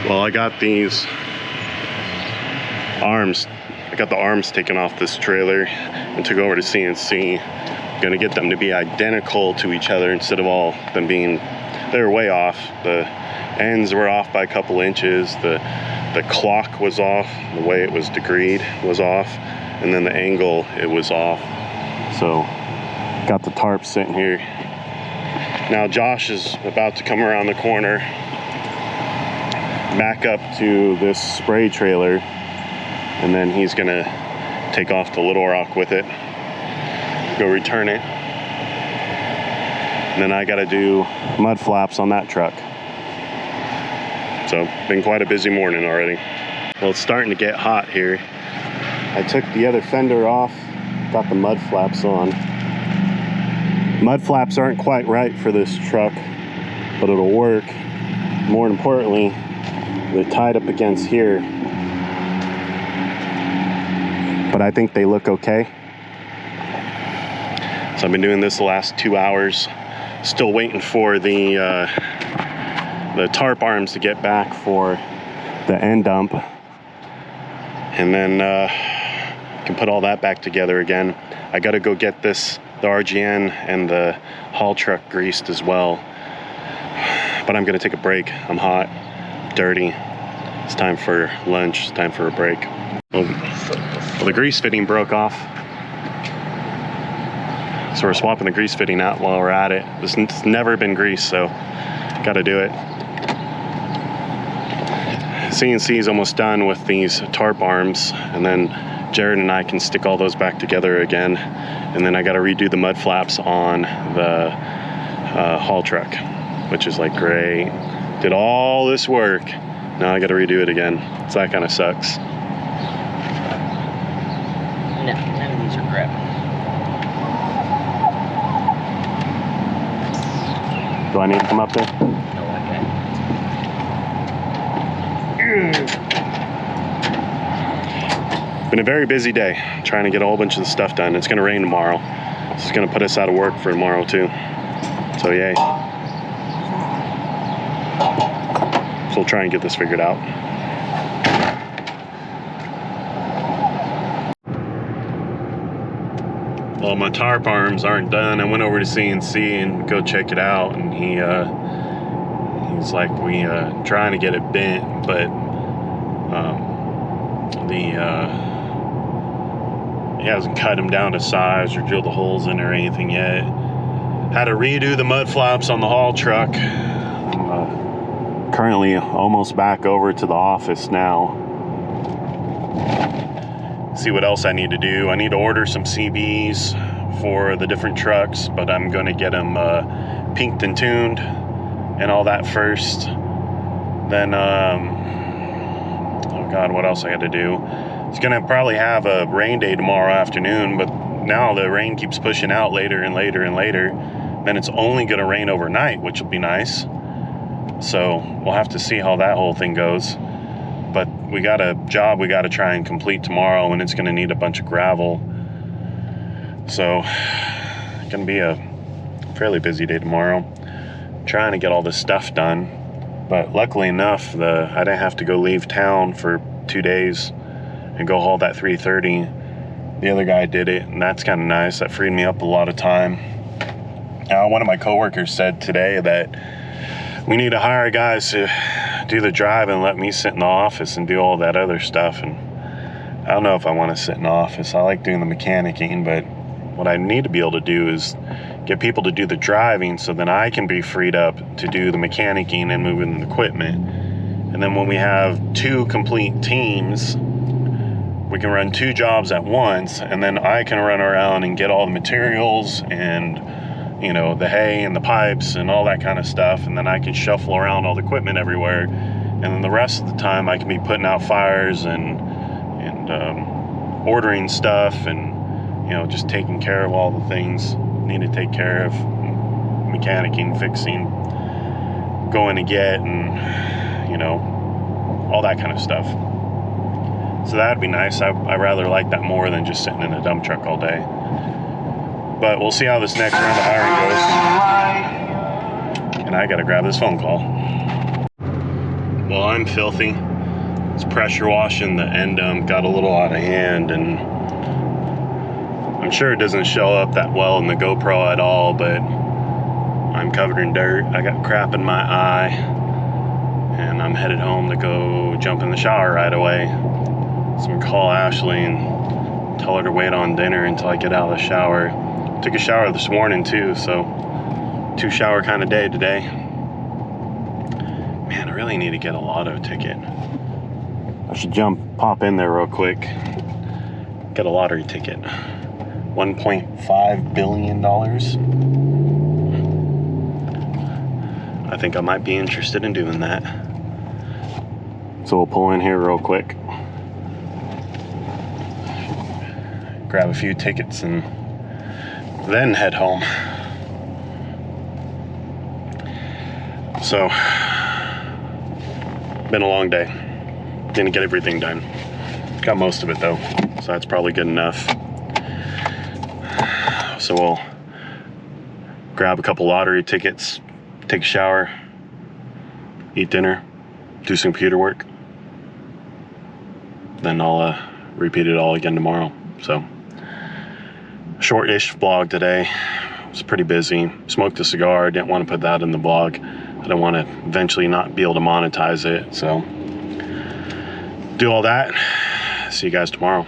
Well, I got these arms. I got the arms taken off this trailer and took over to CNC. Gonna get them to be identical to each other instead of all them being, they were way off. The ends were off by a couple inches. The clock was off. The way it was degreed was off. And then the angle, it was off. So got the tarp sitting here. Now Josh is about to come around the corner, back up to this spray trailer, and then he's gonna take off to Little Rock with it, go return it. And then I gotta do mud flaps on that truck. So, been quite a busy morning already. Well, it's starting to get hot here. I took the other fender off, got the mud flaps on. Mud flaps aren't quite right for this truck, but it'll work. More importantly, they're tied up against here, but I think they look okay. So I've been doing this the last 2 hours. Still waiting for the tarp arms to get back for the end dump, and then can put all that back together again. I gotta go get the RGN and the haul truck greased as well, but I'm gonna take a break. I'm hot, dirty. It's time for lunch, it's time for a break. Well, the grease fitting broke off, so we're swapping the grease fitting out while we're at it. It's never been greased, so gotta do it. CNC is almost done with these tarp arms, and then Jared and I can stick all those back together again, and then I gotta redo the mud flaps on the haul truck, which is like great. Did all this work, now I gotta redo it again, so that kind of sucks. No, none of these are crap. Do I need to come up there? No, okay. Been a very busy day trying to get a whole bunch of the stuff done. It's gonna rain tomorrow. This is gonna put us out of work for tomorrow too. So yay. So we'll try and get this figured out. Well, my tarp arms aren't done. I went over to CNC and go check it out, and he's like, we trying to get it bent, but he hasn't cut them down to size or drilled the holes in or anything yet. Had to redo the mud flaps on the haul truck. I'm currently almost back over to the office now. See what else I need to do. I need to order some CBs for the different trucks, but I'm going to get them pinked and tuned and all that first. Then, oh God, what else I got to do? It's going to probably have a rain day tomorrow afternoon, but now the rain keeps pushing out later and later and later. Then it's only going to rain overnight, which will be nice. So we'll have to see how that whole thing goes. But we got a job we got to try and complete tomorrow, and it's going to need a bunch of gravel. So it's going to be a fairly busy day tomorrow. Trying to get all this stuff done. But luckily enough, I didn't have to go leave town for 2 days and go haul that 330. The other guy did it, and that's kind of nice. That freed me up a lot of time. One of my coworkers said today that we need to hire guys to do the drive and let me sit in the office and do all that other stuff. And I don't know if I want to sit in the office. I like doing the mechanicking, but what I need to be able to do is get people to do the driving, so then I can be freed up to do the mechanicking and moving the equipment. And then when we have 2 complete teams, we can run 2 jobs at once, and then I can run around and get all the materials and, you know, the hay and the pipes and all that kind of stuff, and then I can shuffle around all the equipment everywhere, and then the rest of the time I can be putting out fires and ordering stuff, and, you know, just taking care of all the things need to take care of, mechanicking, fixing, going to get, and, you know, all that kind of stuff. So that'd be nice. I rather like that more than just sitting in a dump truck all day. But we'll see how this next round of hiring goes. And I gotta grab this phone call. Well, I'm filthy. It's pressure washing the end dump got a little out of hand, and I'm sure it doesn't show up that well in the GoPro at all, but I'm covered in dirt. I got crap in my eye, and I'm headed home to go jump in the shower right away. So I'm gonna call Ashley and tell her to wait on dinner until I get out of the shower. Took a shower this morning too, so 2 shower kind of day today. Man, I really need to get a lotto ticket. I should pop in there real quick, get a lottery ticket. $1.5 billion. I think I might be interested in doing that. So we'll pull in here real quick, grab a few tickets, and then head home. So, been a long day. Didn't get everything done. Got most of it though, so that's probably good enough. So we'll grab a couple lottery tickets, take a shower, eat dinner, do some computer work. Then I'll repeat it all again tomorrow. So, short-ish vlog today. It was pretty busy. Smoked a cigar. Didn't want to put that in the vlog. I don't want to eventually not be able to monetize it. So, do all that. See you guys tomorrow.